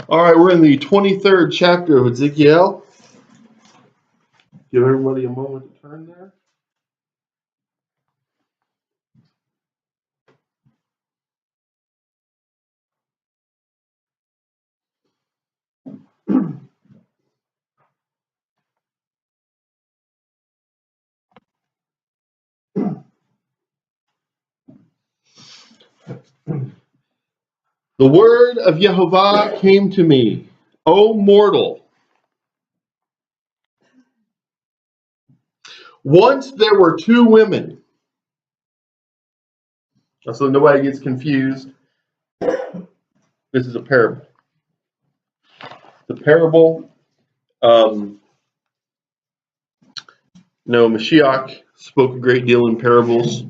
All right, we're in the 23rd chapter of Ezekiel. Give everybody a moment to turn there. The word of Yehovah came to me, O mortal. Once there were two women. So nobody gets confused. This is a parable. The parable, Mashiach spoke a great deal in parables.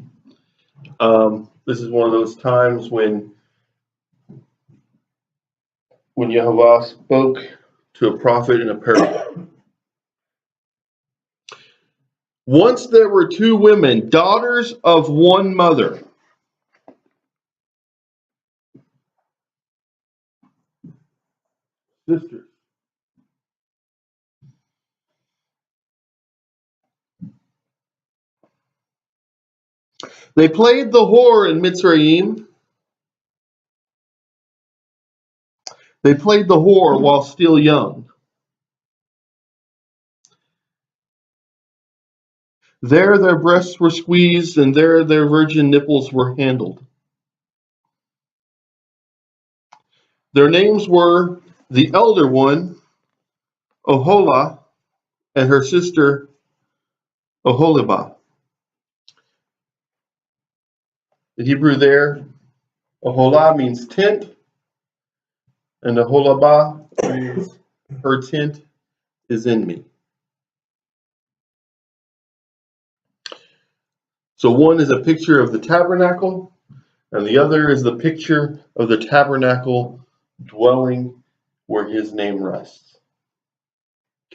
This is one of those times when Yehovah spoke to a prophet in a parable. Once there were two women, daughters of one mother. Sisters. They played the whore in Mitzrayim. They played the whore while still young. There their breasts were squeezed, and there their virgin nipples were handled. Their names were the elder one, Oholah, and her sister, Oholibah. The Hebrew there, Oholah means tent, and Oholibah means her tent is in me. So one is a picture of the tabernacle, and the other is the picture of the tabernacle dwelling where his name rests.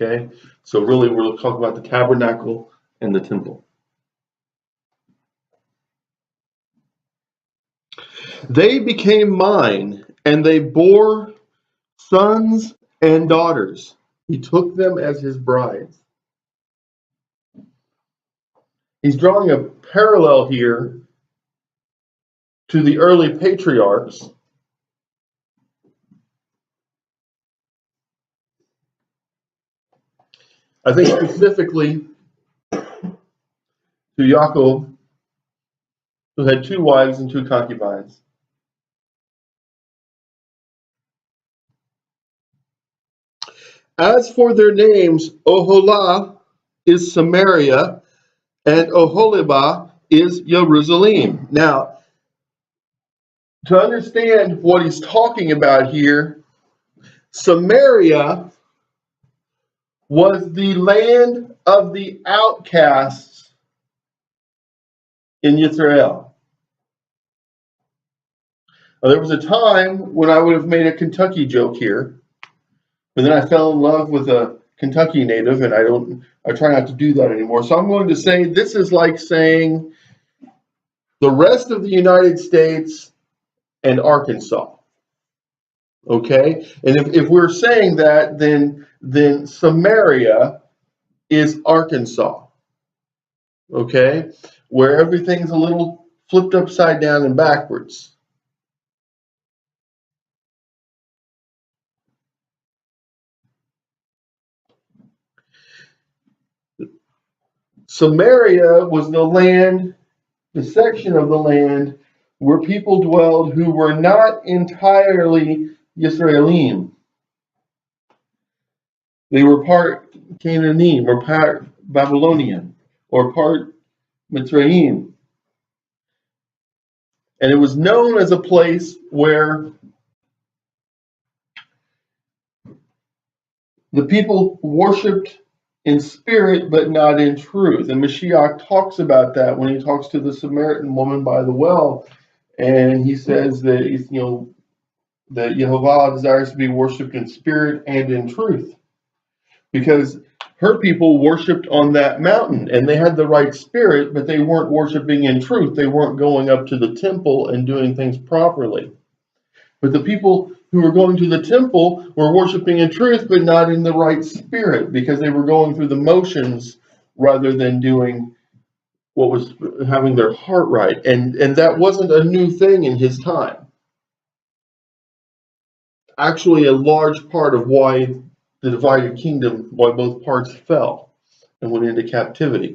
Okay, so really we're talking about the tabernacle and the temple. They became mine, and they bore sons and daughters. He took them as his brides. He's drawing a parallel here to the early patriarchs. I think specifically to Yaakov, who had two wives and two concubines. As for their names, Oholah is Samaria, and Oholibah is Jerusalem. Now, to understand what he's talking about here, Samaria was the land of the outcasts in Israel. Now, there was a time when I would have made a Kentucky joke here, but then I fell in love with a Kentucky native, and I try not to do that anymore. So I'm going to say this is like saying the rest of the United States and Arkansas. Okay? And if we're saying that, then Samaria is Arkansas. Okay? Where everything's a little flipped upside down and backwards. Samaria was the section of the land where people dwelled who were not entirely Yisraelim. They were part Canaanite, or part Babylonian, or part Mitzrayim. And it was known as a place where the people worshipped in spirit but not in truth. And Mashiach talks about that when he talks to the Samaritan woman by the well, and he says that that Yehovah desires to be worshipped in spirit and in truth, because her people worshipped on that mountain, and they had the right spirit, but they weren't worshiping in truth. They weren't going up to the temple and doing things properly. But the people who were going to the temple were worshiping in truth, but not in the right spirit, because they were going through the motions rather than doing what was having their heart right. And that wasn't a new thing in his time. Actually, a large part of why the divided kingdom, why both parts fell and went into captivity.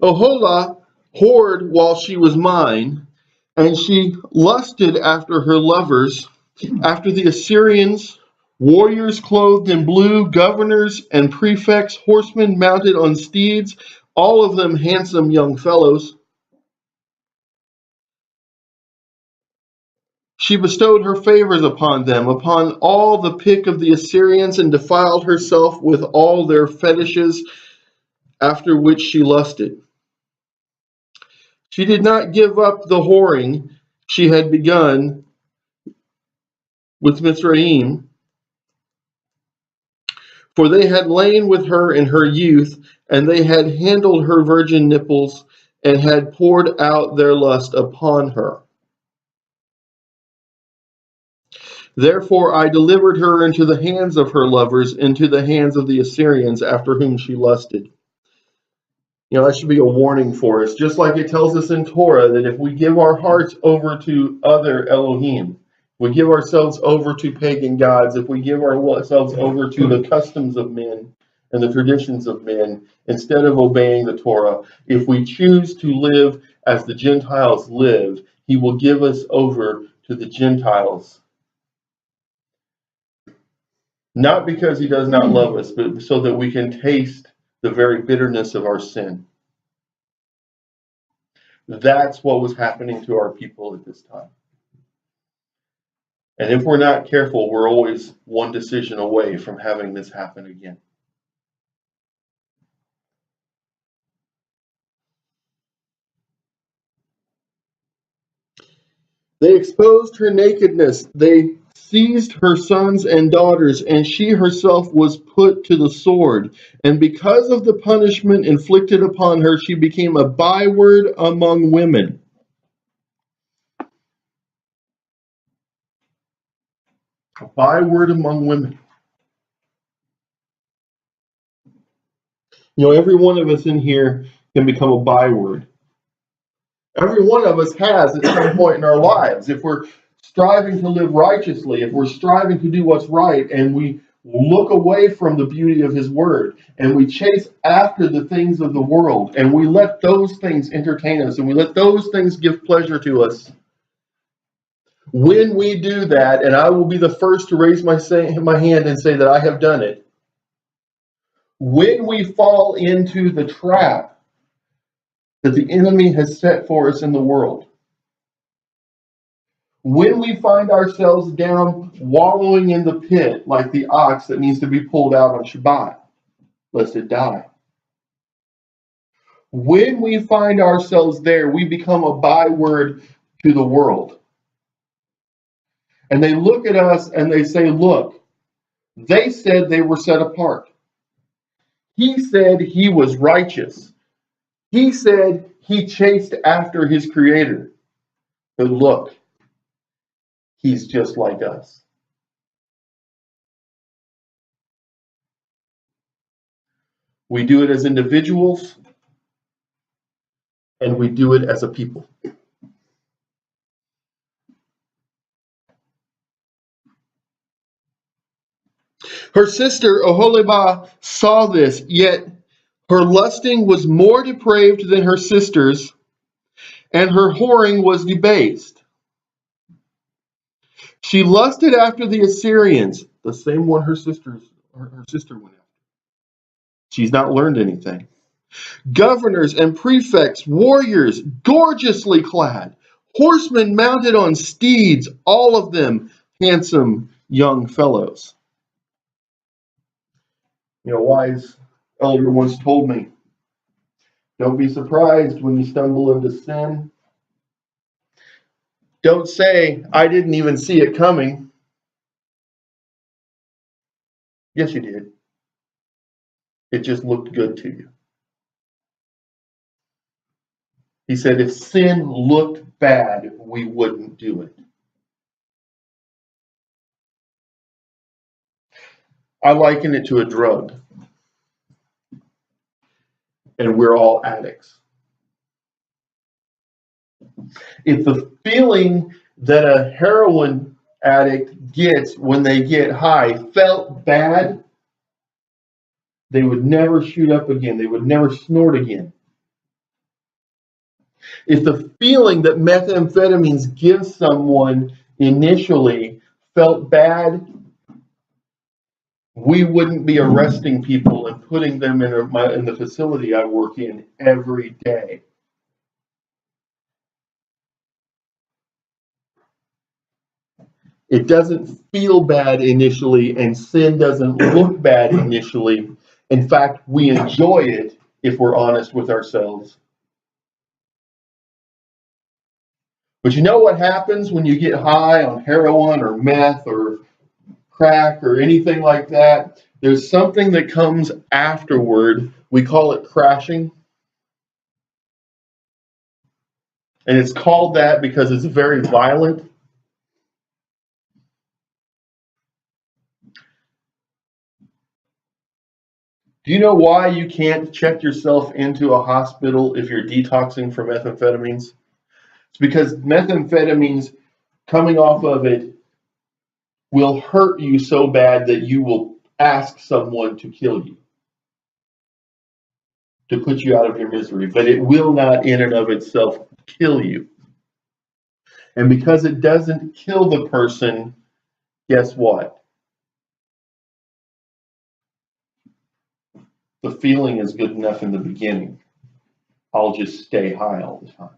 Oholah whored while she was mine, and she lusted after her lovers, after the Assyrians, warriors clothed in blue, governors and prefects, horsemen mounted on steeds, all of them handsome young fellows. She bestowed her favors upon them, upon all the pick of the Assyrians, and defiled herself with all their fetishes, after which she lusted. She did not give up the whoring she had begun with Mizraim, for they had lain with her in her youth, and they had handled her virgin nipples, and had poured out their lust upon her. Therefore I delivered her into the hands of her lovers, into the hands of the Assyrians, after whom she lusted. That should be a warning for us. Just like it tells us in Torah that if we give our hearts over to other Elohim, we give ourselves over to pagan gods, if we give ourselves over to the customs of men and the traditions of men, instead of obeying the Torah, if we choose to live as the Gentiles live, he will give us over to the Gentiles. Not because he does not love us, but so that we can taste the very bitterness of our sin. That's what was happening to our people at this time. And if we're not careful, we're always one decision away from having this happen again. They exposed her nakedness. They seized her sons and daughters, and she herself was put to the sword. And because of the punishment inflicted upon her, she became a byword among women. A byword among women. Every one of us in here can become a byword. Every one of us has at some point in our lives. If we're striving to live righteously, if we're striving to do what's right, and we look away from the beauty of his word, and we chase after the things of the world, and we let those things entertain us, and we let those things give pleasure to us, when we do that, and I will be the first to raise my hand and say that I have done it, when we fall into the trap that the enemy has set for us in the world, when we find ourselves down wallowing in the pit like the ox that needs to be pulled out on Shabbat, lest it die. When we find ourselves there, we become a byword to the world. And they look at us and they say, look, they said they were set apart. He said he was righteous. He said he chased after his creator. But look, he's just like us. We do it as individuals, and we do it as a people. Her sister Oholibah saw this, yet her lusting was more depraved than her sister's, and her whoring was debased. She lusted after the Assyrians, the same one her sister went after. She's not learned anything. Governors and prefects, warriors, gorgeously clad, horsemen mounted on steeds, all of them handsome young fellows. A wise elder once told me, don't be surprised when you stumble into sin. Don't say, I didn't even see it coming. Yes, you did. It just looked good to you. He said, if sin looked bad, we wouldn't do it. I liken it to a drug, and we're all addicts. If the feeling that a heroin addict gets when they get high felt bad, they would never shoot up again. They would never snort again. If the feeling that methamphetamines give someone initially felt bad, we wouldn't be arresting people and putting them in the facility I work in every day. It doesn't feel bad initially, and sin doesn't look bad initially. In fact, we enjoy it if we're honest with ourselves. But you know what happens when you get high on heroin or meth or crack or anything like that? There's something that comes afterward. We call it crashing. And it's called that because it's very violent. Do you know why you can't check yourself into a hospital if you're detoxing from methamphetamines? It's because methamphetamines coming off of it will hurt you so bad that you will ask someone to kill you, to put you out of your misery. But it will not in and of itself kill you. And because it doesn't kill the person, guess what? The feeling is good enough in the beginning. I'll just stay high all the time.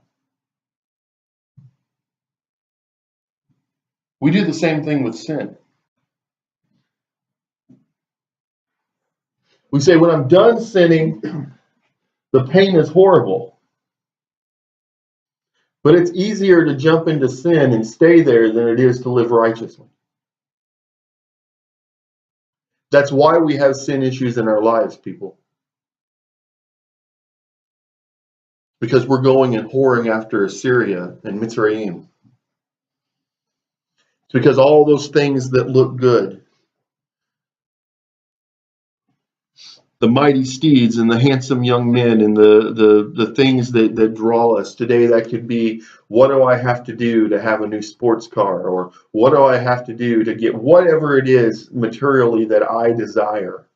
We do the same thing with sin. We say, when I'm done sinning, the pain is horrible. But it's easier to jump into sin and stay there than it is to live righteously. That's why we have sin issues in our lives, people. Because we're going and whoring after Assyria and Mitzrayim. It's because all those things that look good, the mighty steeds and the handsome young men and the things that draw us. Today, that could be, what do I have to do to have a new sports car? Or what do I have to do to get whatever it is materially that I desire?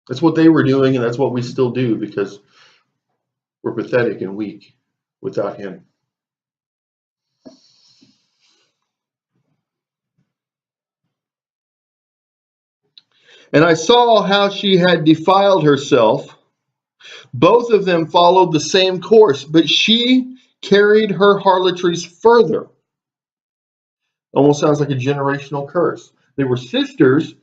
That's what they were doing, and that's what we still do, because we're pathetic and weak without Him. And I saw how she had defiled herself. Both of them followed the same course, but she carried her harlotries further. Almost sounds like a generational curse. They were sisters,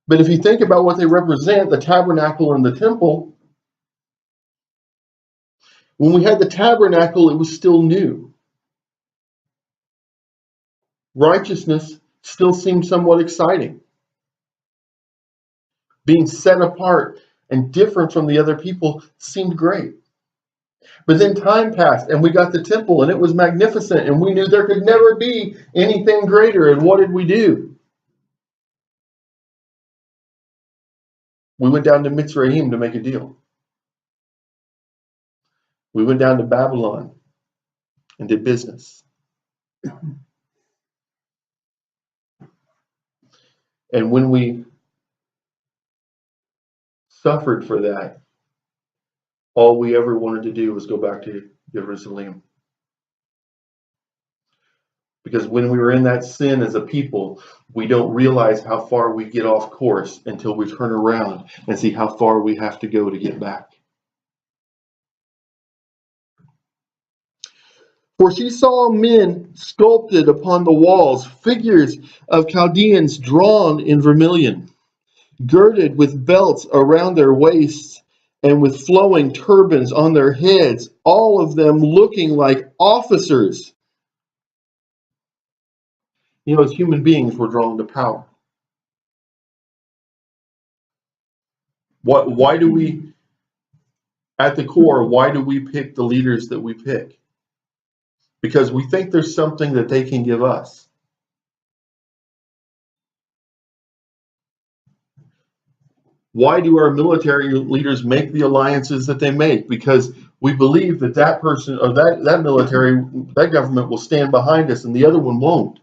but if you think about what they represent, the tabernacle and the temple, when we had the tabernacle, it was still new. Righteousness still seemed somewhat exciting. Being set apart and different from the other people seemed great. But then time passed and we got the temple and it was magnificent and we knew there could never be anything greater. And what did we do? We went down to Mitzrayim to make a deal. We went down to Babylon and did business. And when we suffered for that, all we ever wanted to do was go back to Jerusalem. Because when we were in that sin as a people, we don't realize how far we get off course until we turn around and see how far we have to go to get back. For she saw men sculpted upon the walls, figures of Chaldeans drawn in vermilion, girded with belts around their waists and with flowing turbans on their heads, all of them looking like officers. You know, as human beings, we're drawn to power. Why do we at the core, why do we pick the leaders that we pick? Because we think there's something that they can give us. Why do our military leaders make the alliances that they make? Because we believe that that person or that military, that government will stand behind us and the other one won't.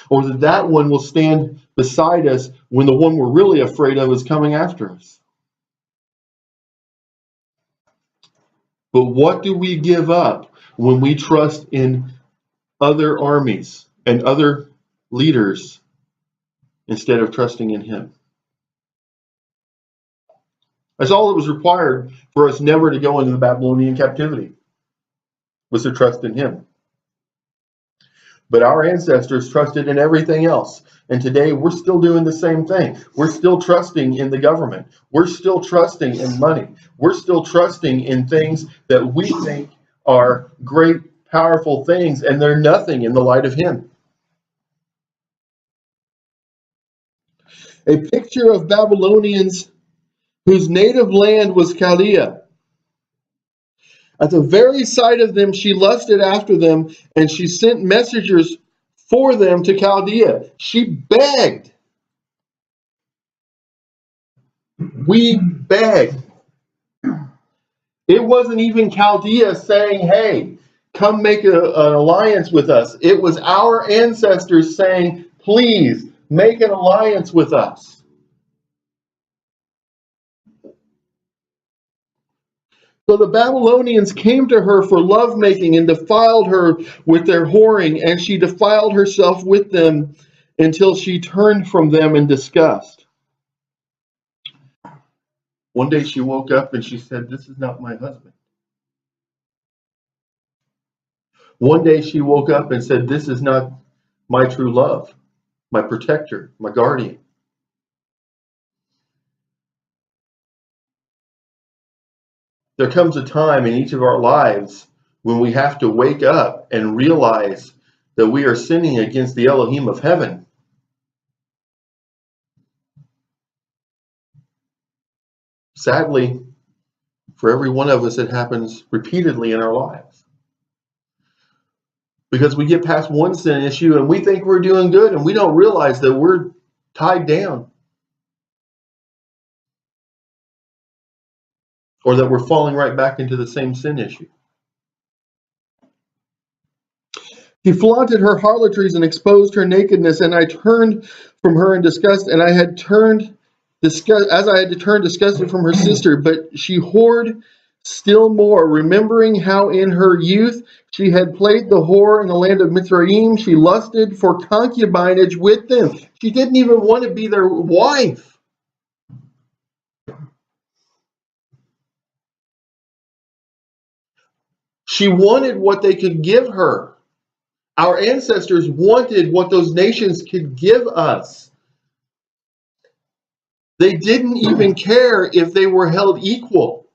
Or that one will stand beside us when the one we're really afraid of is coming after us. But what do we give up when we trust in other armies and other leaders instead of trusting in Him? That's all that was required for us never to go into the Babylonian captivity, was to trust in Him. But our ancestors trusted in everything else. And today we're still doing the same thing. We're still trusting in the government. We're still trusting in money. We're still trusting in things that we think are great, powerful things, and they're nothing in the light of Him. A picture of Babylonians whose native land was Chaldea. At the very sight of them, she lusted after them, and she sent messengers for them to Chaldea. She begged. We begged. It wasn't even Chaldea saying, hey, come make an alliance with us. It was our ancestors saying, please, make an alliance with us. So the Babylonians came to her for lovemaking and defiled her with their whoring, and she defiled herself with them until she turned from them in disgust. One day she woke up and she said, this is not my husband. One day she woke up and said, this is not my true love, my protector, my guardian. There comes a time in each of our lives when we have to wake up and realize that we are sinning against the Elohim of heaven. Sadly, for every one of us, it happens repeatedly in our lives. Because we get past one sin issue and we think we're doing good, and we don't realize that we're tied down. Or that we're falling right back into the same sin issue. She flaunted her harlotries and exposed her nakedness, and I turned from her in disgust, and I had turned disgusted from her sister, but she whored still more, remembering how in her youth she had played the whore in the land of Mizraim. She lusted for concubinage with them. She didn't even want to be their wife. She wanted what they could give her. Our ancestors wanted what those nations could give us. They didn't even care if they were held equal.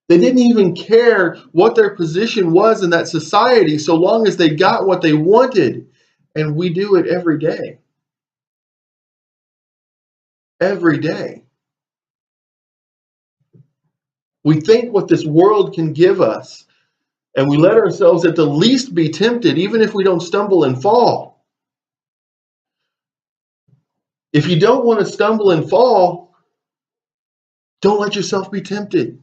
They didn't even care what their position was in that society, so long as they got what they wanted. And we do it every day. Every day. We think what this world can give us, and we let ourselves at the least be tempted, even if we don't stumble and fall. If you don't want to stumble and fall, don't let yourself be tempted.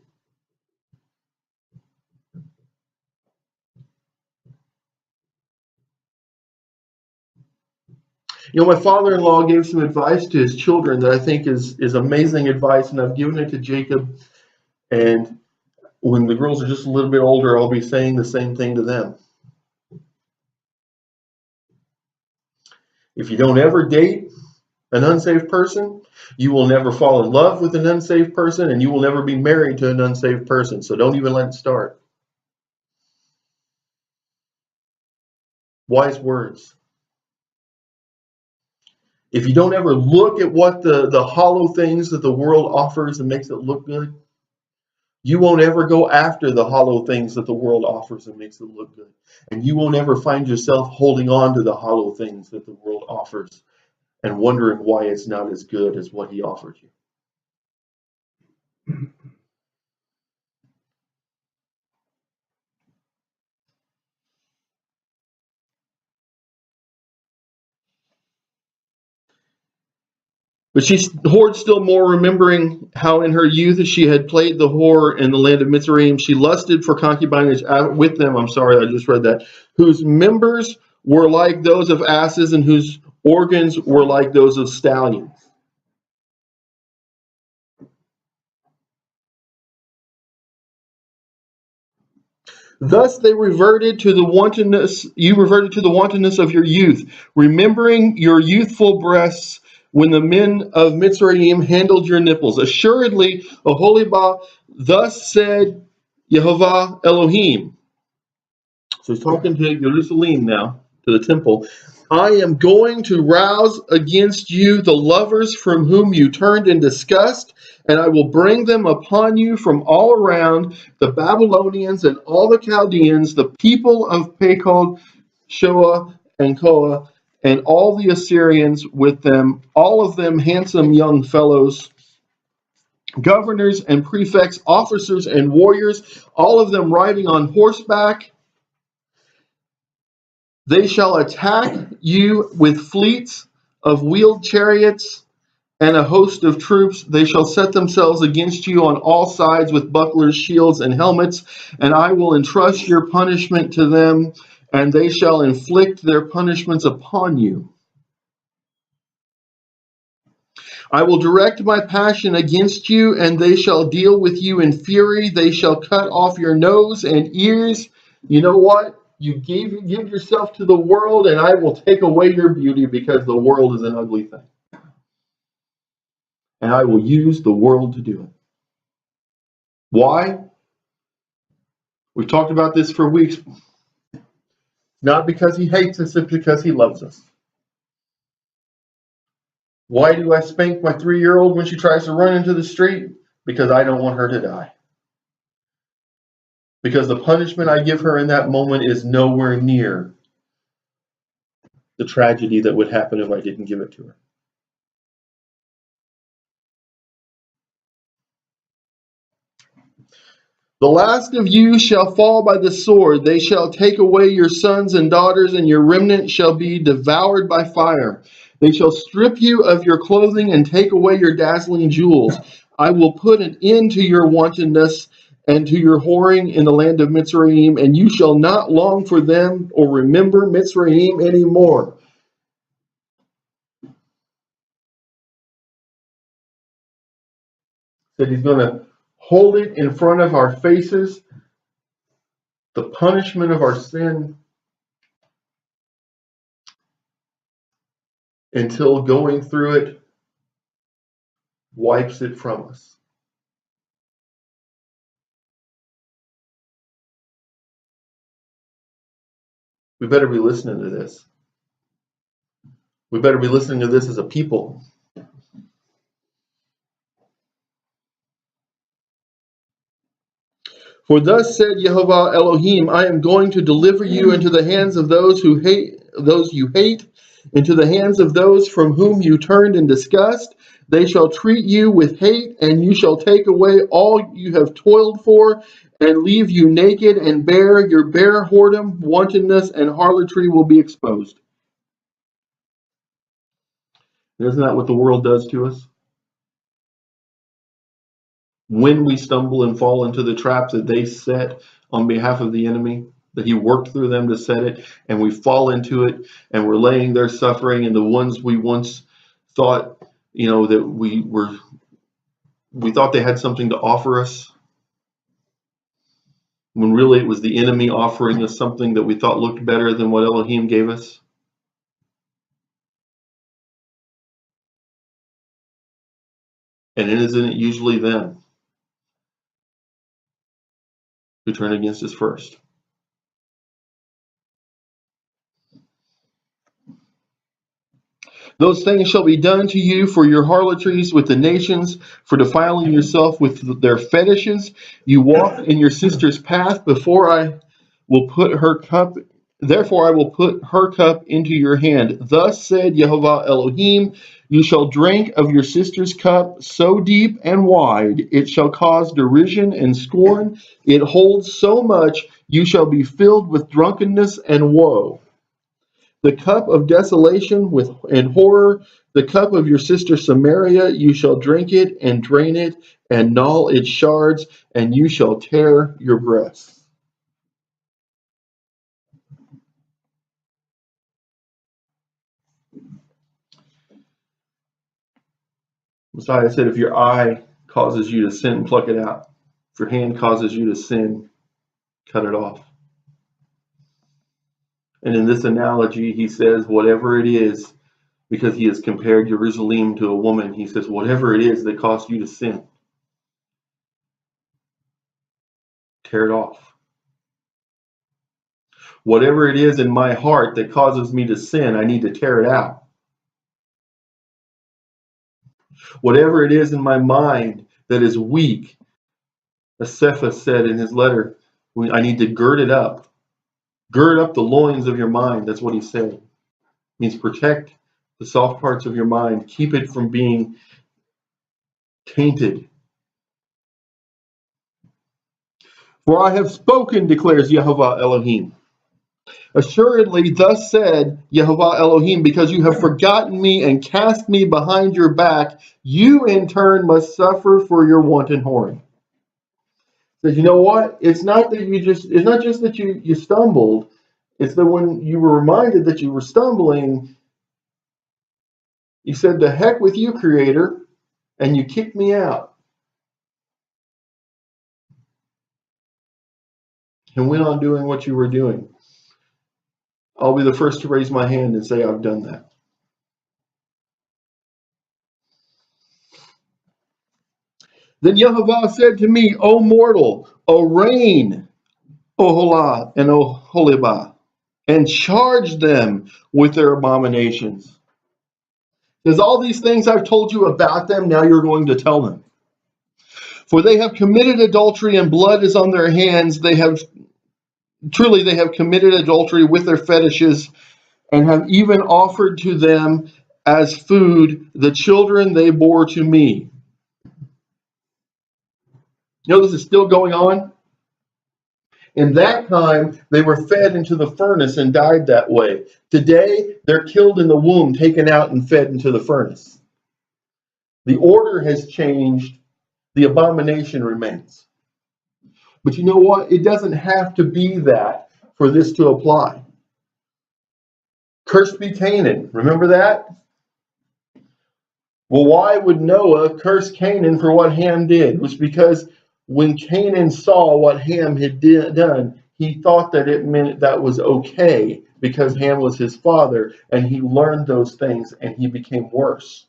You know, my father-in-law gave some advice to his children that I think is amazing advice, and I've given it to Jacob. And when the girls are just a little bit older, I'll be saying the same thing to them. If you don't ever date an unsaved person, you will never fall in love with an unsaved person, and you will never be married to an unsaved person. So don't even let it start. Wise words. If you don't ever look at what the hollow things that the world offers and makes it look good, you won't ever go after the hollow things that the world offers and makes it look good. And you won't ever find yourself holding on to the hollow things that the world offers and wondering why it's not as good as what he offered you. But she whored still more, remembering how in her youth she had played the whore in the land of Mitzrayim. She lusted for concubinage with them. I'm sorry, I just read that. Whose members were like those of asses, and whose organs were like those of stallions. Thus they reverted to the wantonness. You reverted to the wantonness of your youth, remembering your youthful breasts when the men of Mitzrayim handled your nipples. Assuredly, Oholibah, thus said Yehovah Elohim. So he's talking to Jerusalem now, to the temple. I am going to rouse against you the lovers from whom you turned in disgust, and I will bring them upon you from all around, the Babylonians and all the Chaldeans, the people of Pekod, Shoa, and Koa, and all the Assyrians with them, all of them handsome young fellows, governors and prefects, officers and warriors, all of them riding on horseback. They shall attack you with fleets of wheeled chariots and a host of troops. They shall set themselves against you on all sides with bucklers, shields, and helmets, and I will entrust your punishment to them, and they shall inflict their punishments upon you. I will direct my passion against you, and they shall deal with you in fury. They shall cut off your nose and ears. You know what? You give yourself to the world, and I will take away your beauty, because the world is an ugly thing. And I will use the world to do it. Why? We've talked about this for weeks. Not because he hates us, it's because he loves us. Why do I spank my 3-year-old when she tries to run into the street? Because I don't want her to die. Because the punishment I give her in that moment is nowhere near the tragedy that would happen if I didn't give it to her. The last of you shall fall by the sword. They shall take away your sons and daughters, and your remnant shall be devoured by fire. They shall strip you of your clothing and take away your dazzling jewels. I will put an end to your wantonness and to your whoring in the land of Mitzrayim, and you shall not long for them or remember Mitzrayim anymore. That he's going to hold it in front of our faces, the punishment of our sin, until going through it wipes it from us. We better be listening to this. We better be listening to this as a people. For thus said Yehovah Elohim, I am going to deliver you into the hands of those you hate, into the hands of those from whom you turned in disgust. They shall treat you with hate, and you shall take away all you have toiled for, and leave you naked and bare. Your bare whoredom, wantonness, and harlotry will be exposed. Isn't that what the world does to us? When we stumble and fall into the traps that they set on behalf of the enemy, that he worked through them to set it, and we fall into it, and we're laying there suffering, and the ones we once thought, that we thought they had something to offer us, when really it was the enemy offering us something that we thought looked better than what Elohim gave us. And isn't it usually them who turn against us first? Those things shall be done to you for your harlotries with the nations, for defiling yourself with their fetishes. You walk in your sister's path. Therefore I will put her cup into your hand. Thus said Yehovah Elohim, you shall drink of your sister's cup so deep and wide, it shall cause derision and scorn. It holds so much, you shall be filled with drunkenness and woe. The cup of desolation and horror, the cup of your sister Samaria, you shall drink it and drain it and gnaw its shards, and you shall tear your breasts. Messiah said, if your eye causes you to sin, pluck it out. If your hand causes you to sin, cut it off. And in this analogy, he says, whatever it is, because he has compared Jerusalem to a woman, he says, whatever it is that caused you to sin, tear it off. Whatever it is in my heart that causes me to sin, I need to tear it out. Whatever it is in my mind that is weak, as Cephas said in his letter, I need to gird it up. Gird up the loins of your mind. That's what he said. It means protect the soft parts of your mind. Keep it from being tainted. For I have spoken, declares Yehovah Elohim. Assuredly, thus said Yehovah Elohim, because you have forgotten me and cast me behind your back, you in turn must suffer for your wanton whoring. Says, you know what? It's not just that you stumbled. It's that when you were reminded that you were stumbling, you said, "The heck with you, Creator," and you kicked me out. And went on doing what you were doing. I'll be the first to raise my hand and say I've done that. Then Yehovah said to me, O mortal, arraign Oholah and Oholibah, and charge them with their abominations. There's all these things I've told you about them, now you're going to tell them. For they have committed adultery and blood is on their hands. They have committed adultery with their fetishes and have even offered to them as food the children they bore to me. You know, this is still going on. In that time, they were fed into the furnace and died that way. Today, they're killed in the womb, taken out and fed into the furnace. The order has changed. The abomination remains. But you know what? It doesn't have to be that for this to apply. Cursed be Canaan. Remember that? Well, why would Noah curse Canaan for what Ham did? It was because when Canaan saw what Ham had done, he thought that it meant that was okay because Ham was his father, and he learned those things and he became worse.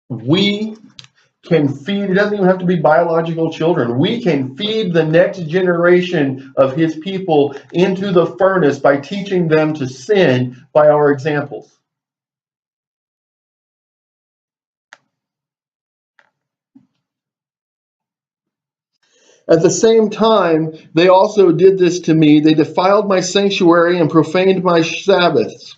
We can feed, it doesn't even have to be biological children. We can feed the next generation of his people into the furnace by teaching them to sin by our examples. At the same time, they also did this to me. They defiled my sanctuary and profaned my Sabbaths.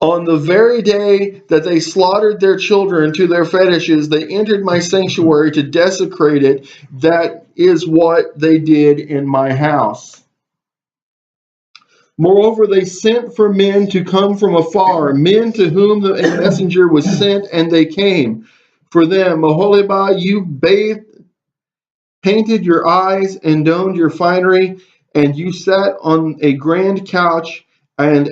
On the very day that they slaughtered their children to their fetishes, they entered my sanctuary to desecrate it. That is what they did in my house. Moreover, they sent for men to come from afar, men to whom the messenger was sent, and they came. For them, Oholibah, you painted your eyes and donned your finery, and you sat on a grand couch and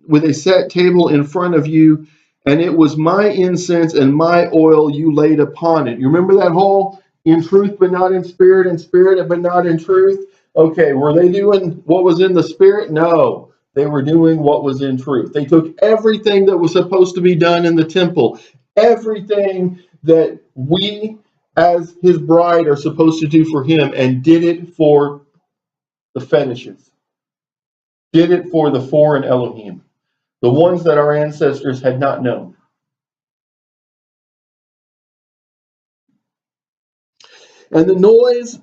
with a set table in front of you, and it was my incense and my oil you laid upon it. You remember that whole in truth but not in spirit, in spirit but not in truth? Okay, were they doing what was in the spirit? No, they were doing what was in truth. They took everything that was supposed to be done in the temple, everything that we as his bride are supposed to do for him, and did it for the fetishes, did it for the foreign Elohim, the ones that our ancestors had not known. And the noise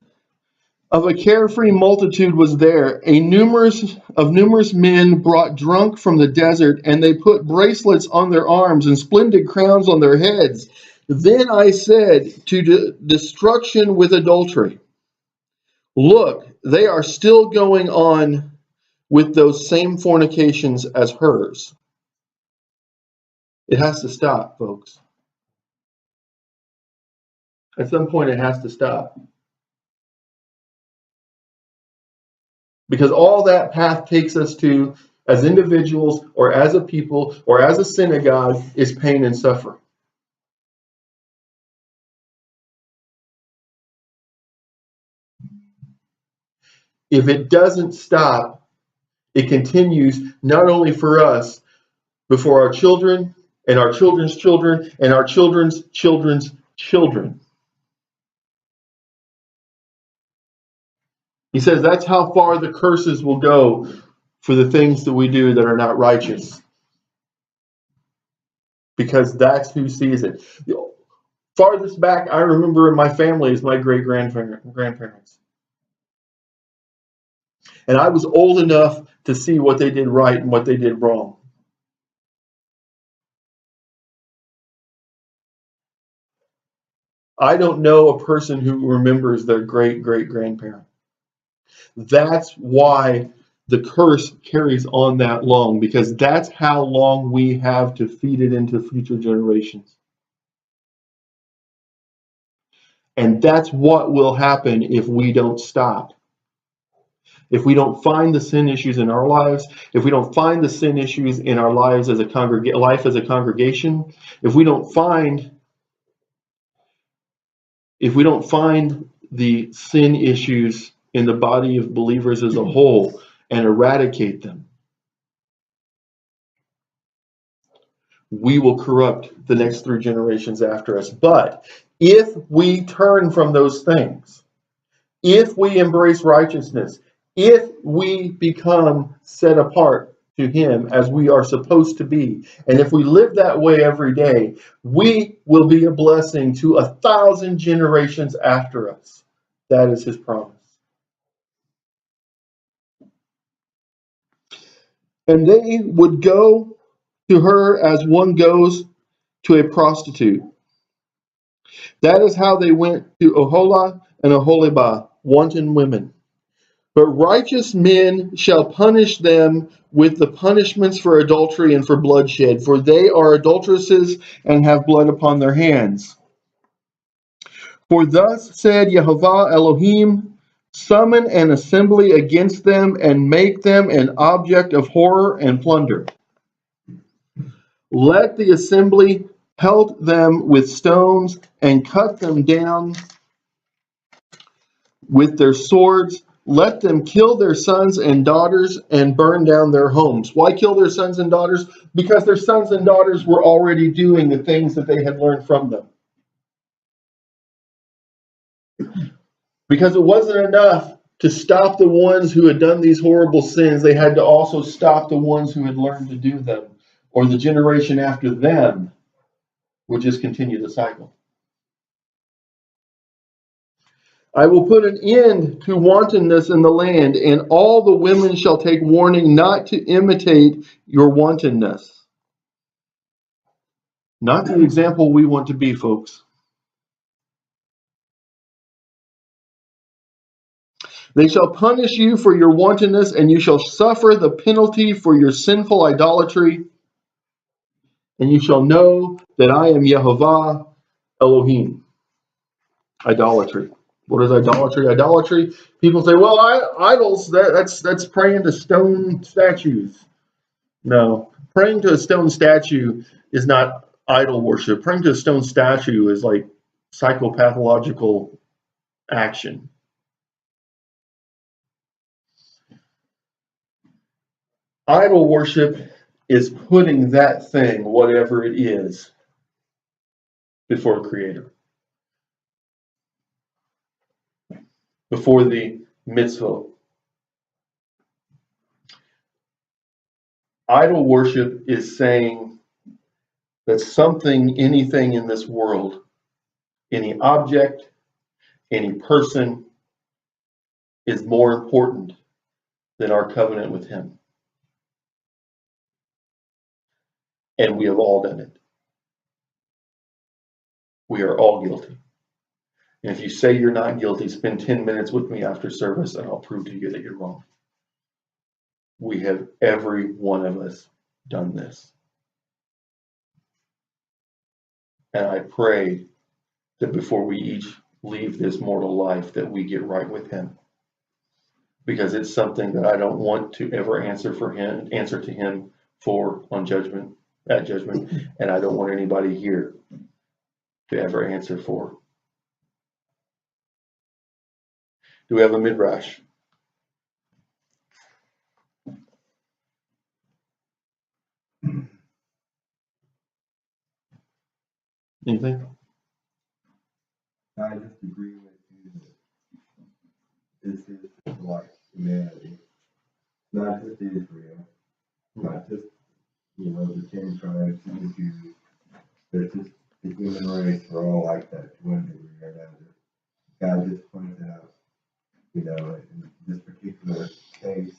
of a carefree multitude was there, numerous men brought drunk from the desert, and they put bracelets on their arms and splendid crowns on their heads. Then I said to destruction with adultery, look, they are still going on with those same fornications as hers. It has to stop, folks. At some point, it has to stop. Because all that path takes us to, as individuals or as a people or as a synagogue, is pain and suffering. If it doesn't stop, it continues not only for us, but for our children and our children's children and our children's children's children. He says that's how far the curses will go for the things that we do that are not righteous. Because that's who sees it. The farthest back I remember in my family is my great-grandparents. And I was old enough to see what they did right and what they did wrong. I don't know a person who remembers their great-great-grandparent. That's why the curse carries on that long, because that's how long we have to feed it into future generations. And that's what will happen if we don't stop. If we don't find the sin issues in our lives, if we don't find the sin issues in our lives as a life as a congregation, if we don't find the sin issues in the body of believers as a whole and eradicate them, we will corrupt the next 3 generations after us. But if we turn from those things, if we embrace righteousness, if we become set apart to Him as we are supposed to be, and if we live that way every day, we will be a blessing to 1,000 generations after us. That is His promise. And they would go to her as one goes to a prostitute. That is how they went to Oholah and Oholibah, wanton women. But righteous men shall punish them with the punishments for adultery and for bloodshed, for they are adulteresses and have blood upon their hands. For thus said Yehovah Elohim, summon an assembly against them and make them an object of horror and plunder. Let the assembly pelt them with stones and cut them down with their swords. Let them kill their sons and daughters and burn down their homes. Why kill their sons and daughters? Because their sons and daughters were already doing the things that they had learned from them. Because it wasn't enough to stop the ones who had done these horrible sins, they had to also stop the ones who had learned to do them, or the generation after them would just continue the cycle. I will put an end to wantonness in the land, and all the women shall take warning not to imitate your wantonness. Not the example we want to be, folks. They shall punish you for your wantonness, and you shall suffer the penalty for your sinful idolatry, and you shall know that I am Yehovah Elohim. Idolatry. What is idolatry? Idolatry, people say, well, idols, that's praying to stone statues. No, praying to a stone statue is not idol worship. Praying to a stone statue is like psychopathological action. Idol worship is putting that thing, whatever it is, before a creator. Before the mitzvah. Idol worship is saying that something, anything in this world, any object, any person, is more important than our covenant with Him. And we have all done it. We are all guilty. And if you say you're not guilty, spend 10 minutes with me after service and I'll prove to you that you're wrong. We have, every one of us, done this. And I pray that before we each leave this mortal life, that we get right with him. Because it's something that I don't want to ever answer to him for at judgment. And I don't want anybody here to ever answer for. Do we have a midrash? Anything? I just agree with you that this is like humanity, not just Israel, not just, the 10 tribes and the Jews. There's just the human race. We're all like that to one degree or another. God just pointed out, in this particular case,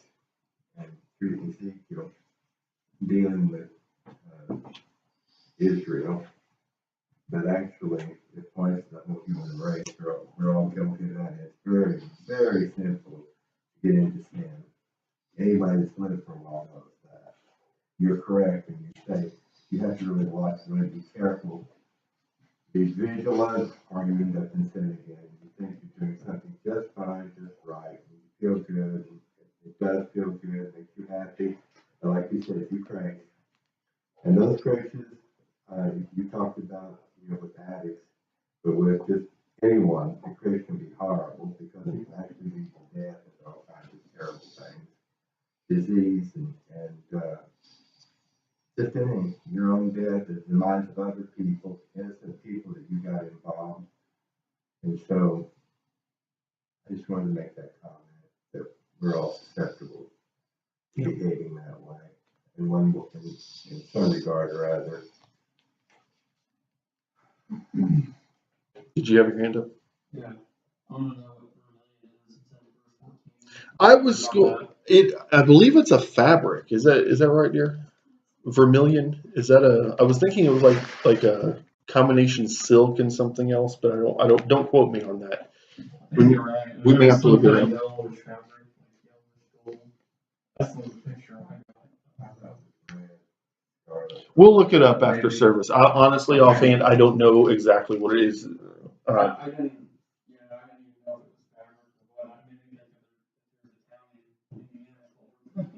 and through Ezekiel, dealing with Israel, but actually it points to the whole human race. We're all guilty of that. It's very, very simple to get into sin. Anybody that's lived for a while knows that. You're correct when you say you have to really watch, really be careful. Be vigilant, or you end up in sin again. You think you're doing something just fine, just right. And you feel good. It does feel good. It makes you happy. But like you said, you crash. And those crashes, you talked about, with addicts, but with just anyone, a crash can be horrible because it can actually lead to death and all kinds of terrible things, disease, and just anything, your own death, the minds of other people, innocent people that you got involved. And so I just wanted to make that comment that we're all susceptible to behaving that way, and one will in some regard or other. Did you have your hand up? Yeah. I want to know what vermilion is. It's in verse 14. I was school. I believe it's a fabric. Is that right, dear? Vermilion. Is that a? I was thinking it was like a combination silk and something else, but don't quote me on that. I think you're right. We may have to look it up. Yellowish fabric, like yellowish gold. That's the picture I got. We'll look it up after service. Honestly, offhand, I don't know exactly what it is. I didn't even know if it was fabric or what. I mean, maybe there's a town in Indiana.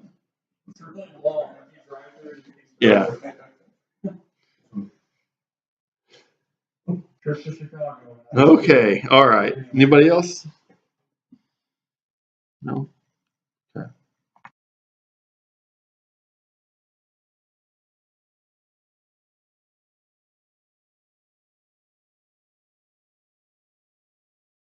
It's really long. If you drive there, Yeah. Trip to Chicago. Okay. All right. Anybody else? No.